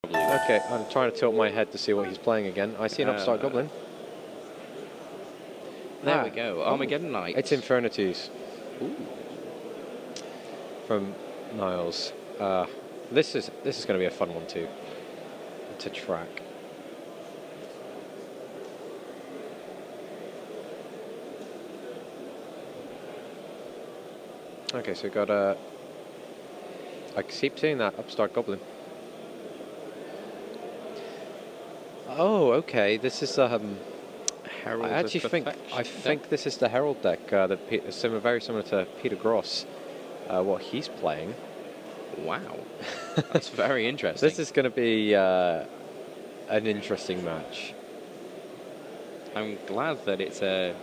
Okay, I'm trying to tilt my head to see what he's playing again. I see an upstart goblin. There we go. Armageddon Knight. It's Infernities. Ooh. From Niles. This is going to be a fun one to track. Okay, so we got I keep seeing that upstart goblin. Oh, okay. This is Herald. I actually think this is the Herald deck that very similar to Peter Gross. What he's playing. Wow, that's very interesting. This is going to be an interesting match. I'm glad that it's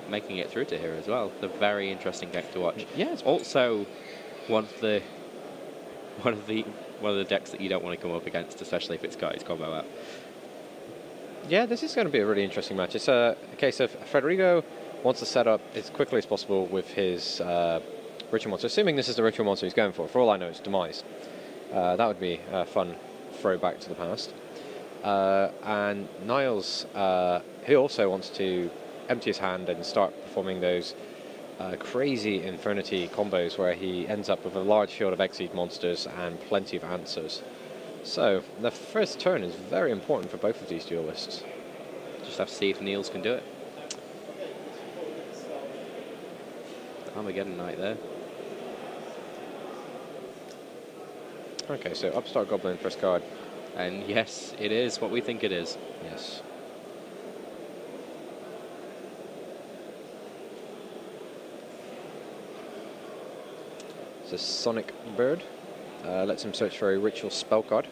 making it through to here as well. It's a very interesting deck to watch. Yeah, it's also one of the decks that you don't want to come up against, especially if it's got its combo out. Yeah, this is going to be a really interesting match. It's a case of Federico wants to set up as quickly as possible with his ritual monster. Assuming this is the ritual monster he's going for. For all I know, it's Demise. That would be a fun throwback to the past. And Niles, he also wants to empty his hand and start performing those crazy Infernity combos where he ends up with a large field of Exceed monsters and plenty of answers. So, the first turn is very important for both of these duelists. Just have to see if Niels can do it. Armageddon Knight there. Okay, so upstart goblin first card. And yes, it is what we think it is. Yes. It's a Sonic Bird. Lets him search for a ritual spell card.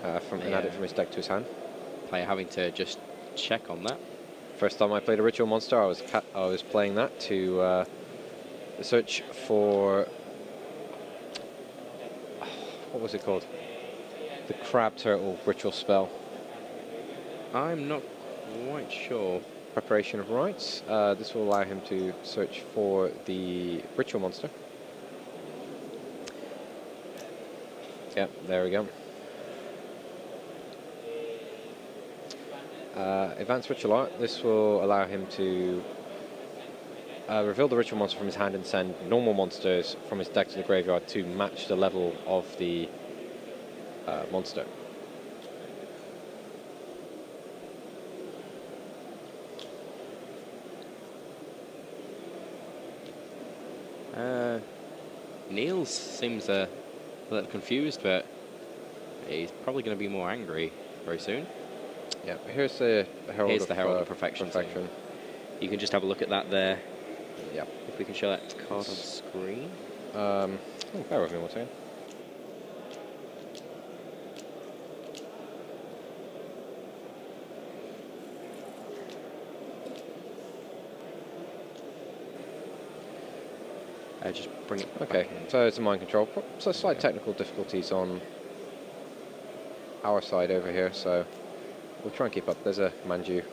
And add it from his deck to his hand. Player having to just check on that. First time I played a ritual monster, I was playing that to search for what was it called? The crab turtle ritual spell. I'm not quite sure. Preparation of rites. This will allow him to search for the ritual monster. Yep, there we go. Advanced Ritual Art. This will allow him to reveal the ritual monster from his hand and send normal monsters from his deck to the graveyard to match the level of the monster. Niels seems a little confused, but he's probably going to be more angry very soon. Yeah, here's the Herald. Here's the Herald of Perfection. You can just have a look at that there. Yeah. If we can show that card on screen. Bear with me one second. Just bring it. Okay, so it's a mind control. So slight technical difficulties on our side over here, so we'll try and keep up. There's a Manju.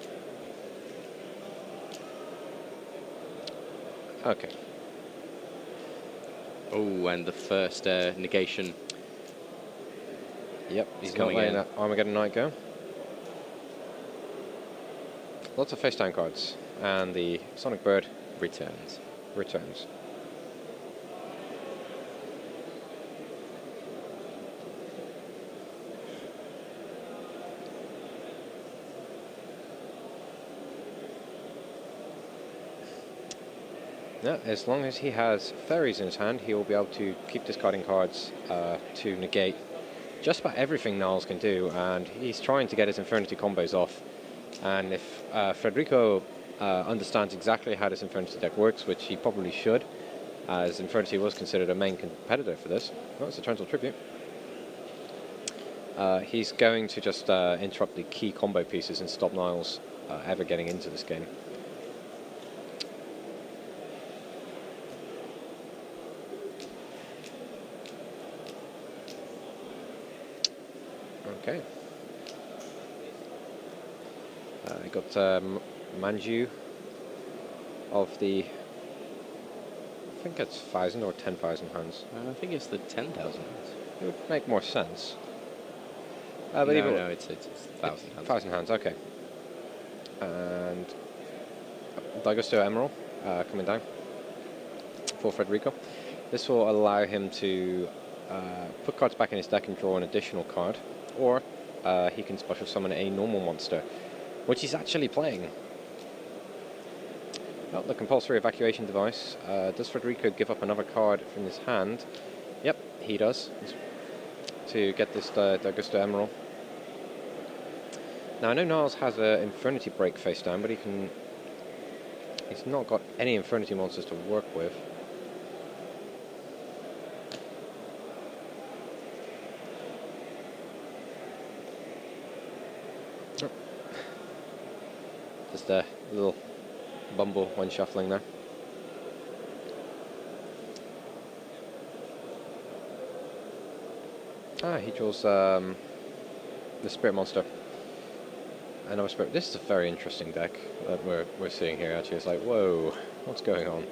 Okay. Oh, and the first negation. Yep, he's not coming letting in. that Armageddon Knight go. Lots of face down cards, and the Sonic Bird returns. Yeah, as long as he has fairies in his hand, he will be able to keep discarding cards to negate just about everything Niles can do, and he's trying to get his Infernity combos off. And if Federico understands exactly how this Infernity deck works, which he probably should, as Infernity was considered a main competitor for this. Oh, it's a Eternal Tribute. He's going to just interrupt the key combo pieces and stop Niles ever getting into this game. Okay. I got Manju of the think it's 1,000 or 10,000 hands. I think it's the 10,000. It would make more sense. But no, it's 1,000 hands. 1,000 hands, okay. And D'Augusto Emerald coming down for Federico. This will allow him to put cards back in his deck and draw an additional card, or he can special summon a normal monster, which he's actually playing. Oh, the compulsory evacuation device. Does Federico give up another card from his hand? Yep, he does, to get this D'Augusto Emerald. Now I know Niles has an Infernity break face down, but he's not got any Infernity monsters to work with. Oh. Just a little bumble when shuffling there. He draws the Spirit Monster. Another Spirit. This is a very interesting deck that we're seeing here. Actually, it's like, whoa, what's going on?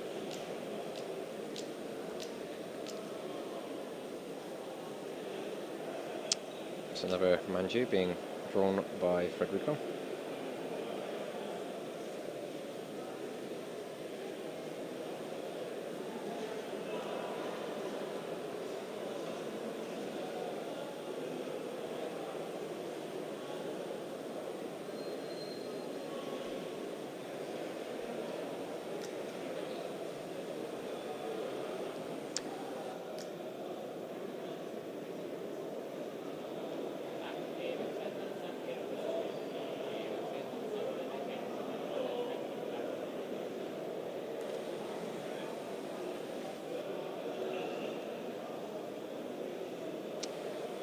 It's another Manju being drawn by Federico.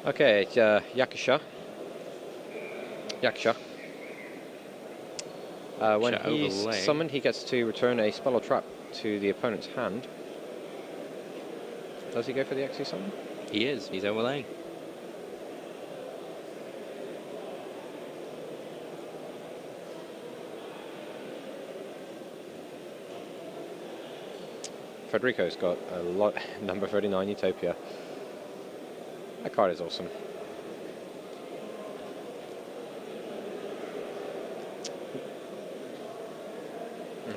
Okay, it's Yakusha. When he's summoned, he gets to return a spell or trap to the opponent's hand. Does he go for the Exo summon? He is. He's overlaying. Federico's got a lot. Number 39 Utopia. That card is awesome.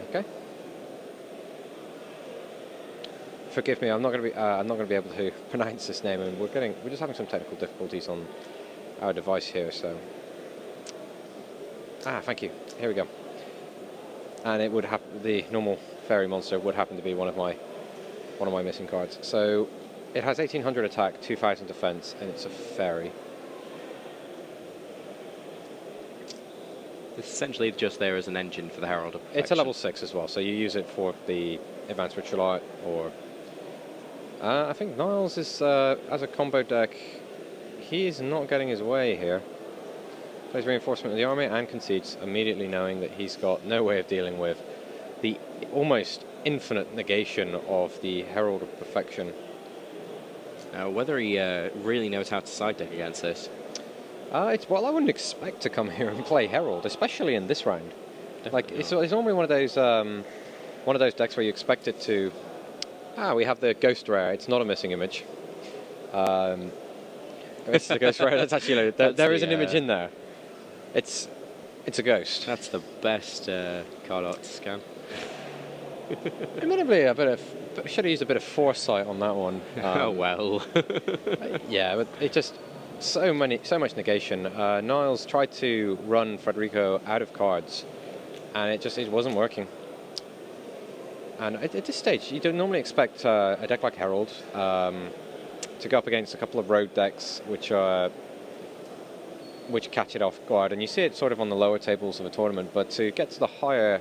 Okay. Forgive me, I'm not going to be able to pronounce this name, and we're just having some technical difficulties on our device here. So, thank you. Here we go. And it would happen. The normal fairy monster would happen to be one of my missing cards. So. It has 1,800 attack, 2,000 defense, and it's a fairy. It's essentially just there as an engine for the Herald. It's a level 6 as well, so you use it for the Advanced Ritual Art, or... I think Niles is, as a combo deck, he's not getting his way here. Plays Reinforcement of the Army and concedes, immediately knowing that he's got no way of dealing with the almost infinite negation of the Herald of Perfection. Whether he really knows how to side deck against this. Well, I wouldn't expect to come here and play Herald, especially in this round. Definitely like it's normally one of those decks where you expect it to. We have the Ghost Rare. It's not a missing image. It's the Ghost Rare. That's actually there is an image in there. It's a ghost. That's the best card art to scan. Admittedly, should have used a bit of foresight on that one. Oh well. Yeah, but it just so much negation. Niles tried to run Federico out of cards, and it wasn't working. And at this stage, you don't normally expect a deck like Herald to go up against a couple of road decks which catch it off guard, and you see it sort of on the lower tables of a tournament. But to get to the higher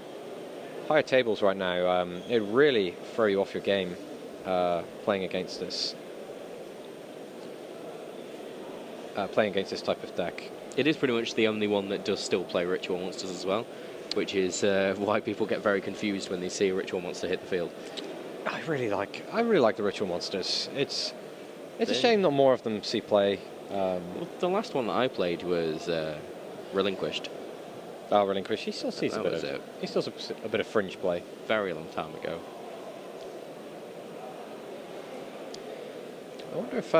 tables right now, it really throw you off your game playing against this type of deck. It is pretty much the only one that does still play ritual monsters as well, which is why people get very confused when they see a ritual monster hit the field. I really like the ritual monsters. It's a shame not more of them see play. Well, the last one that I played was Relinquished. Relinquished. He still sees a bit of fringe play. Very long time ago. I wonder if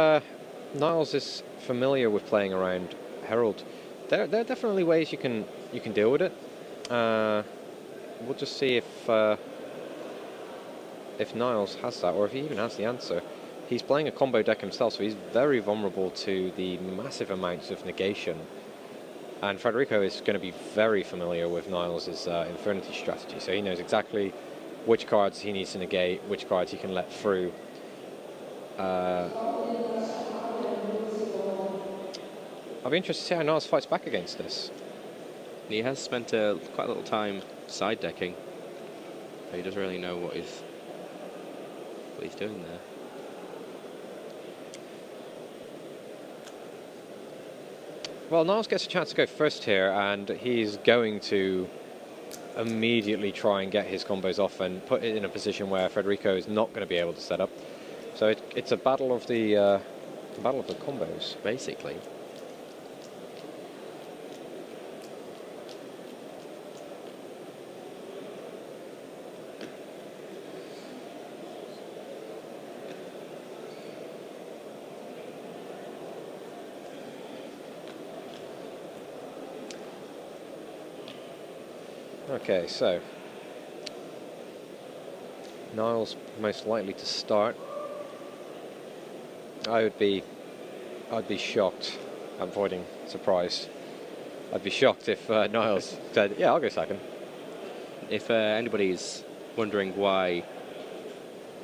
Niles is familiar with playing around Herald. There are definitely ways you can deal with it. We'll just see if Niles has that, or if he even has the answer. He's playing a combo deck himself, so he's very vulnerable to the massive amounts of negation. And Federico is going to be very familiar with Niles' Infernity strategy, so he knows exactly which cards he needs to negate, which cards he can let through. I'll be interested to see how Niles fights back against this. He has spent quite a little time side decking, so he doesn't really know what he's doing there. Well, Niles gets a chance to go first here, and he's going to immediately try and get his combos off and put it in a position where Federico is not going to be able to set up. So it's a battle of the combos, basically. Okay, so Niles most likely to start. I'd be shocked. I'm avoiding surprise. I'd be shocked if Niles said, "Yeah, I'll go second." If anybody's wondering why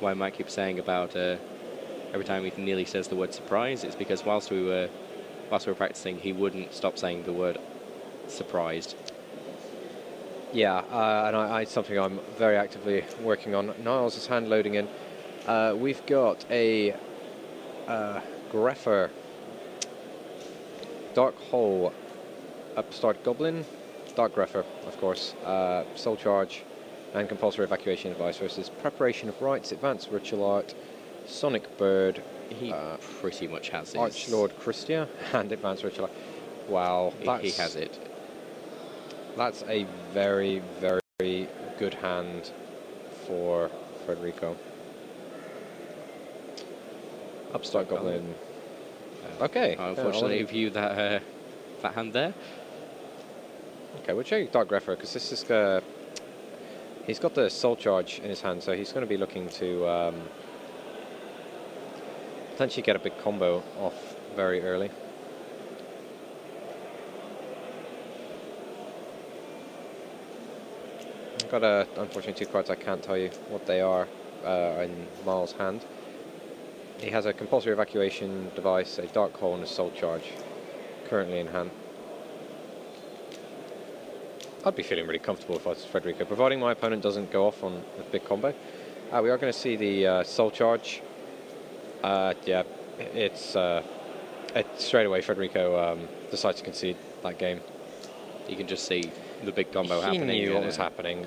Mike keeps saying about every time he nearly says the word surprise, it's because whilst we were practicing, he wouldn't stop saying the word surprised. Yeah, and it's something I'm very actively working on. Niles is hand loading in. We've got a Greffer, Dark Hole, Upstart Goblin, Dark Greffer, of course, Soul Charge, and Compulsory Evacuation Advice versus Preparation of Rites, Advanced Ritual Art, Sonic Bird. He pretty much has it. Archlord Christia, and Advanced Ritual Art. Wow, he has it. That's a very, very good hand for Federico. Upstart Goblin. Okay. I unfortunately view that hand there. Okay, we'll show you Dark Greffer, because this is he's got the Soul Charge in his hand, so he's going to be looking to potentially get a big combo off very early. I've got unfortunately 2 cards I can't tell you what they are in Miles' hand. He has a Compulsory Evacuation Device, a Dark Hole, and a Soul Charge currently in hand. I'd be feeling really comfortable if I was Federico, providing my opponent doesn't go off on a big combo. We are going to see the Soul Charge. Yeah, it's straight away Federico decides to concede that game. You can just see the big combo happening. He knew what was happening.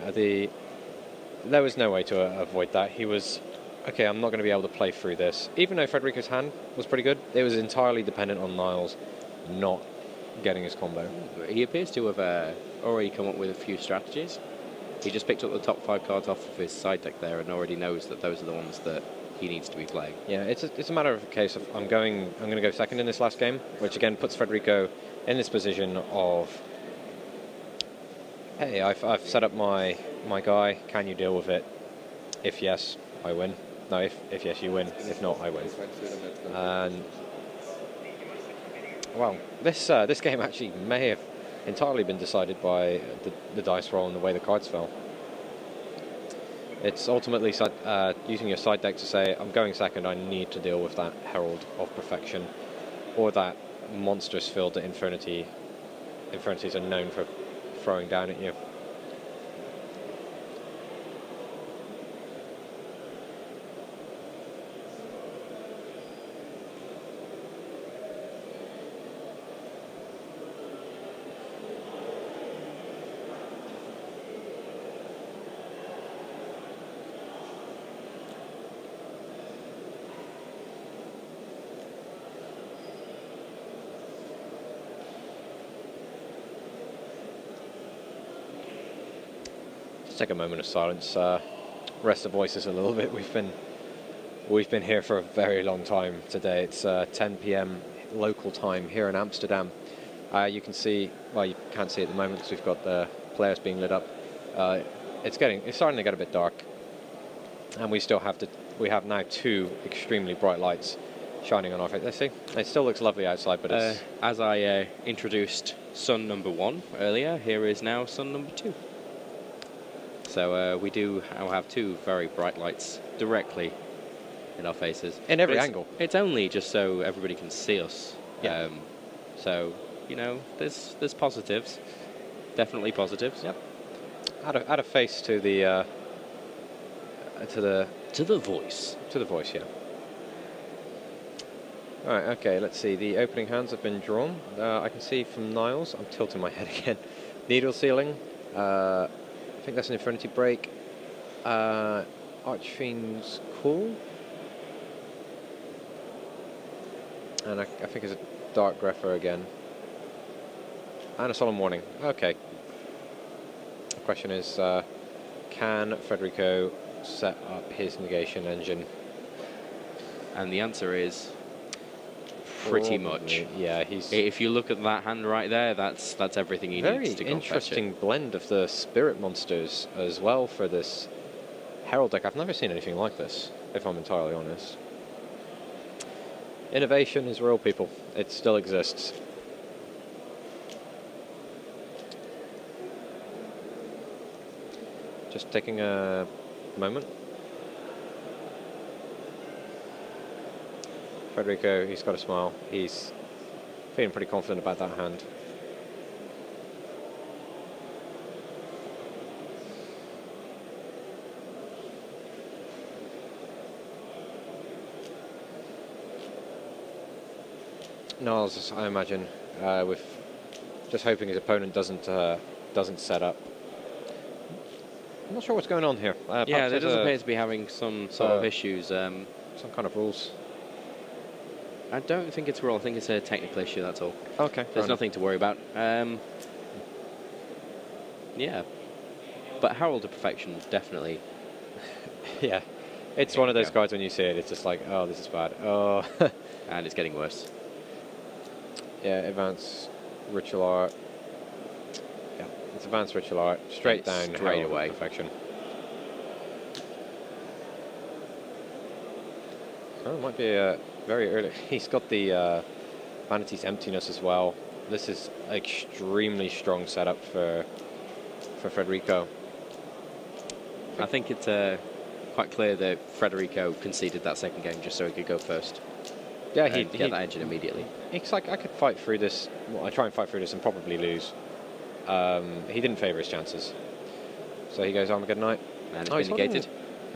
There was no way to avoid that. He was, okay, I'm not going to be able to play through this. Even though Federico's hand was pretty good, it was entirely dependent on Niles not getting his combo. He appears to have already come up with a few strategies. He just picked up the top 5 cards off of his side deck there and already knows that those are the ones that he needs to be playing. Yeah, it's a matter of a case of I'm going to go second in this last game, which again puts Federico in this position of, hey, I've set up my guy, can you deal with it? If yes, I win. No, if yes, you win. If not, I win. And well, this game actually may have entirely been decided by the dice roll and the way the cards fell. It's ultimately using your side deck to say, I'm going second, I need to deal with that Herald of Perfection, or that monstrous field that Infernity. Infernitys are known for throwing down at you. Take a moment of silence, rest the voices a little bit. We've been We've been here for a very long time today. It's 10 p.m. local time here in Amsterdam. You can see, well, you can't see at the moment because we've got the players being lit up. It's starting to get a bit dark, and we have now 2 extremely bright lights shining on our face. Let's see. It still looks lovely outside, but it's... As I introduced sun number 1 earlier, here is now sun number 2. So we do now have 2 very bright lights directly in our faces. In every angle. It's only just so everybody can see us. Yeah. So, you know, there's positives. Definitely positives. Yep. Add a face to the... To the voice. To the voice, yeah. Alright, okay, let's see. The opening hands have been drawn. I can see from Niles, I'm tilting my head again. Needle Sealing. I think that's an Infernity break. Archfiend's Call. And I think it's a Dark Grepher again. And a Solemn Warning. Okay. The question is, can Federico set up his negation engine? And the answer is pretty much. Yeah, he's... If you look at that hand right there, that's everything he needs to go Very fetch interesting it. blend of the spirit monsters as well for this Herald deck. I've never seen anything like this, if I'm entirely honest. Innovation is real, people. It still exists. Just taking a moment. Federico, he's got a smile. He's feeling pretty confident about that hand. Niles, I imagine, with just hoping his opponent doesn't set up. I'm not sure what's going on here. Yeah, there does appear to be having some sort of issues. Some kind of rules. I don't think it's a rule. I think it's a technical issue, that's all. Okay. There's nothing to worry about. Yeah. But Herald to Perfection, definitely. Yeah. It's one of those cards when you see it, it's just like, oh, this is bad. Oh. And it's getting worse. Yeah, Advanced Ritual Art. Yeah, it's Advanced Ritual Art. Straight down. Straight Herald away. Perfection. Oh, it might be very early. He's got the Vanity's Emptiness as well. This is extremely strong setup for Federico. I think it's quite clear that Federico conceded that second game just so he could go first. Yeah, he get that engine immediately. It's like, I could fight through this. Well, I try and fight through this and probably lose. He didn't favour his chances. So he goes, good night. And it's been negated.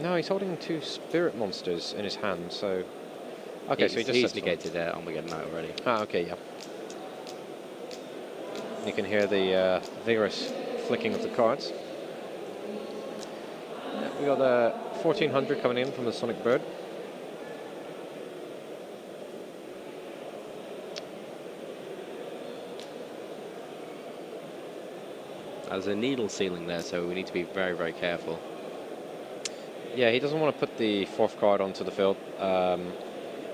No, he's holding 2 spirit monsters in his hand, so... Okay, so he's negated Armageddon Knight already. Ah, okay, yeah. You can hear the vigorous flicking of the cards. We got 1400 coming in from the Sonic Bird. There's a needle ceiling there, so we need to be very, very careful. Yeah, he doesn't want to put the 4th card onto the field.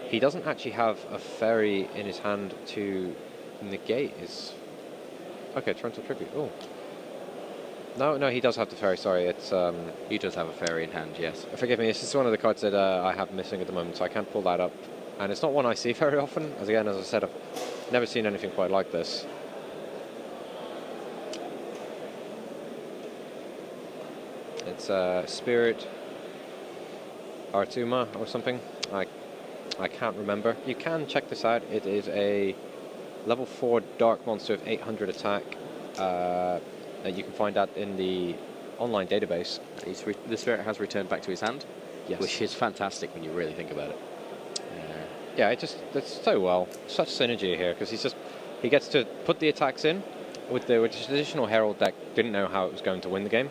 He doesn't actually have a fairy in his hand to negate his... Okay, Torrential Tribute. Oh. No, he does have the fairy, sorry. It's He does have a fairy in hand, yes. Forgive me, this is one of the cards that I have missing at the moment, so I can't pull that up. And it's not one I see very often. As I said, I've never seen anything quite like this. It's Spirit Artuma or something. I can't remember. You can check this out. It is a level 4 dark monster of 800 attack. You can find that in the online database. The Spirit has returned back to his hand, yes, which is fantastic when you really think about it. Yeah, it's so well. Such synergy here because he gets to put the attacks in. With the traditional Herald deck, didn't know how it was going to win the game.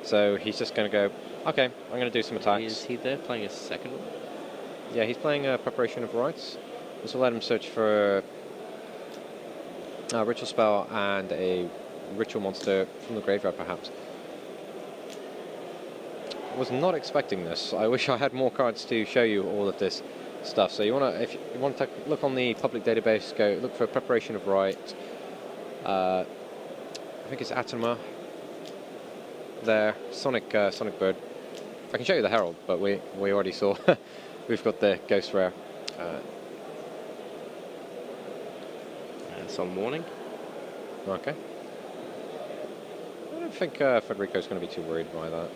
So he's just going to go, okay, I'm going to do some attacks. Is he there playing a second one? Yeah, he's playing a Preparation of Rites. This will let him search for a Ritual Spell and a Ritual Monster from the graveyard, perhaps. was not expecting this. I wish I had more cards to show you all of this stuff. So if you want to look on the public database, go look for Preparation of Right. I think it's Atoma. There, Sonic Bird. I can show you the Herald, but we already saw. We've got the Ghost Rare. And some warning. Okay. I don't think Federico's going to be too worried by that.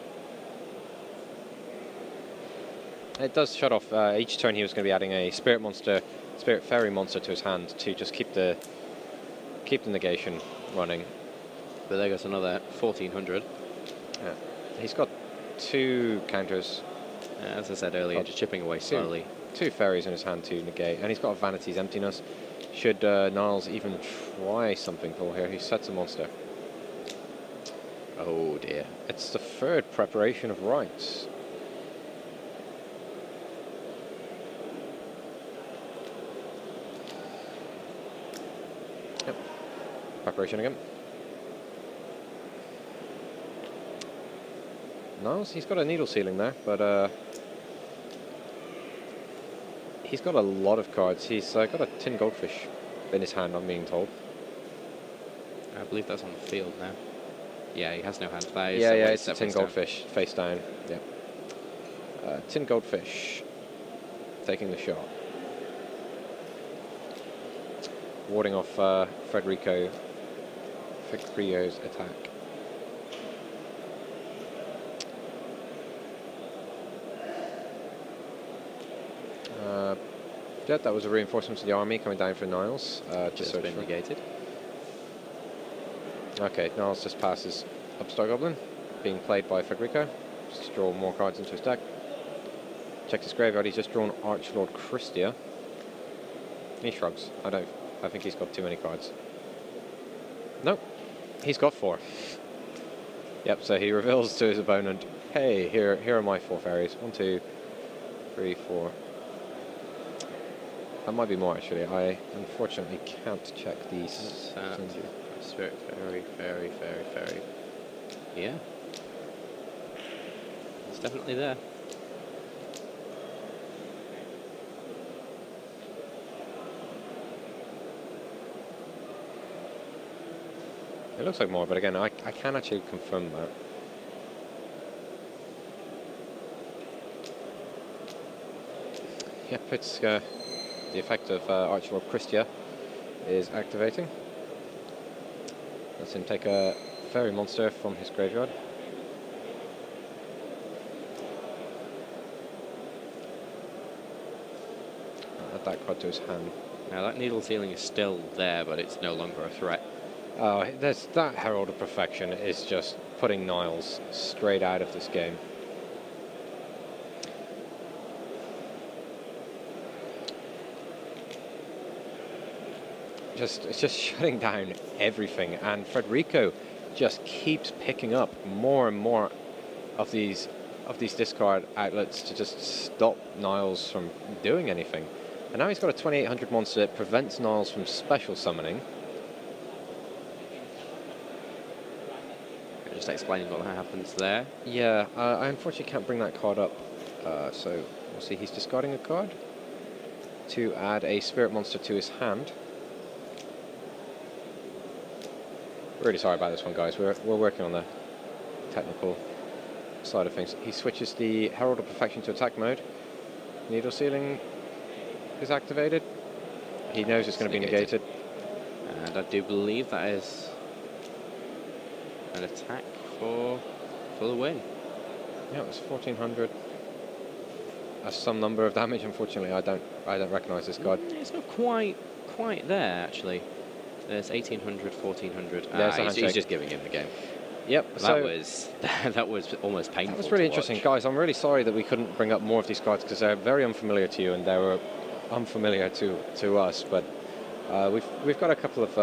It does shut off each turn. He was going to be adding a Spirit Fairy monster to his hand to just keep the negation running. But there goes another 1400. Yeah. He's got 2 counters. As I said earlier, just chipping away slowly. 2 fairies in his hand to negate, and he's got a Vanity's Emptiness. Should Niles even try something for here, he sets a monster. Oh dear. It's the 3rd Preparation of Rights. Yep. Preparation again. Niles, he's got a Needle Ceiling there, but he's got a lot of cards. He's got a Tin Goldfish in his hand, I'm being told. I believe that's on the field now. Yeah, he has no hand. Yeah, it's a Tin Goldfish, face down. Yeah. Tin Goldfish taking the shot. Warding off Federico's attack. Yeah, that was a reinforcement to the army coming down for Niles. Just been negated. Okay, Niles just passes Upstart Goblin, being played by Federico. Just to draw more cards into his deck. Check his graveyard. He's just drawn Archlord Christia. He shrugs. I think he's got too many cards. Nope, he's got 4. Yep. So he reveals to his opponent, "Hey, here are my 4 fairies. 1, 2, 3, 4." That might be more, actually. I unfortunately can't check these. Spirit Fairy. Yeah. It's definitely there. It looks like more, but again, I can't actually confirm that. Yep, it's the effect of Archlord Christia is activating. Let's him take a fairy monster from his graveyard. Add that card to his hand. Now that Needle Ceiling is still there, but it's no longer a threat. Oh, that Herald of Perfection is just putting Niles straight out of this game. It's just shutting down everything, and Federico just keeps picking up more and more of these discard outlets to just stop Niles from doing anything. And now he's got a 2800 monster that prevents Niles from special summoning. Just explaining what happens there. Yeah, I unfortunately can't bring that card up, so we'll see. He's discarding a card to add a spirit monster to his hand. Really sorry about this one, guys. We're working on the technical side of things. He switches the Herald of Perfection to attack mode. Needle Ceiling is activated. He knows it's going to be negated. And I do believe that is an attack for the win. Yeah, it was 1400. That's some number of damage. Unfortunately, I don't recognise this card. It's not quite there actually. There's 1800, 1400. He's just giving him the game. Yep. That was almost painful. That was really interesting, guys. I'm really sorry that we couldn't bring up more of these cards because they're very unfamiliar to you and they were unfamiliar to us. But we've got a couple of